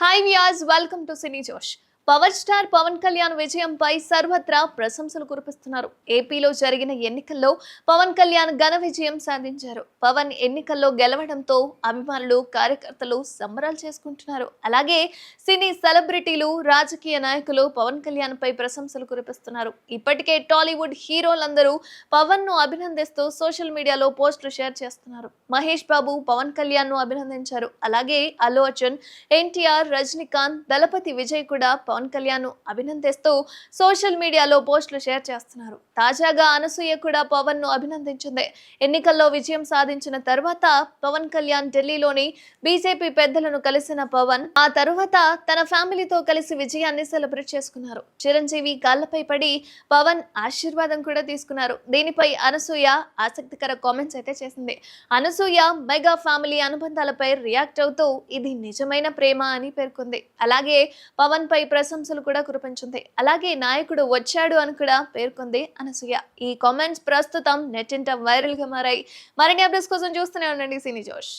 Hi viewers, welcome to సినీ జోష్. Power star Pawan Kalyan విజయంపై సర్వత్రా ప్రశంసలు కురిపిస్తున్నారు. ఏపీలో జరిగిన ఎన్నికల్లో పవన్ కళ్యాణ్ ఘన విజయం సాధించారు. పవన్ ఎన్నికల్లో గెలవడంతో అభిమానులు, కార్యకర్తలు సంబరాలు చేసుకుంటున్నారు. అలాగే సినీ సెలబ్రిటీలు, రాజకీయ నాయకులు పవన్ కళ్యాణ్ పై ప్రశంసలు కురిపిస్తున్నారు. ఇప్పటికే టాలీవుడ్ హీరోలందరూ పవన్ ను అభినందిస్తూ సోషల్ మీడియాలో పోస్టులు షేర్ చేస్తున్నారు. మహేష్ బాబు పవన్ కళ్యాణ్ ను అభినందించారు. అలాగే అల్లు అర్జున్, ఎన్టీఆర్, రజనీకాంత్, దళపతి విజయ్ కూడా పవన్ కళ్యాణ్ అభినందిస్తూ సోషల్ మీడియాలో పోస్టులు షేర్ చేస్తున్నారు. తాజాగా అనసూయ కూడా పవన్ ను అభినందించింది. ఎన్నికల్లో విజయం సాధించిన తర్వాత పవన్ కళ్యాణ్ ఢిల్లీలోని బీజేపీ పెద్దలను కలిసిన పవన్ ఆ తరువాత తన ఫ్యామిలీతో కలిసి విజయాన్ని సెలబ్రేట్ చేసుకున్నారు. చిరంజీవి కాళ్లపై పడి పవన్ ఆశీర్వాదం కూడా తీసుకున్నారు. దీనిపై అనసూయ ఆసక్తికర కామెంట్స్ అయితే చేసింది. అనసూయ మెగా ఫ్యామిలీ అనుబంధాలపై రియాక్ట్ అవుతూ ఇది నిజమైన ప్రేమ అని పేర్కొంది. అలాగే పవన్ పై ప్రశంసలు కూడా కురిపించింది. అలాగే నాయకుడు వచ్చాడు అని కూడా పేర్కొంది అనసూయ. ఈ కామెంట్స్ ప్రస్తుతం నెట్టింట వైరల్ గా మారాయి. మరిన్ని అప్డేట్స్ కోసం చూస్తూనే ఉండండి సినీ జోష్.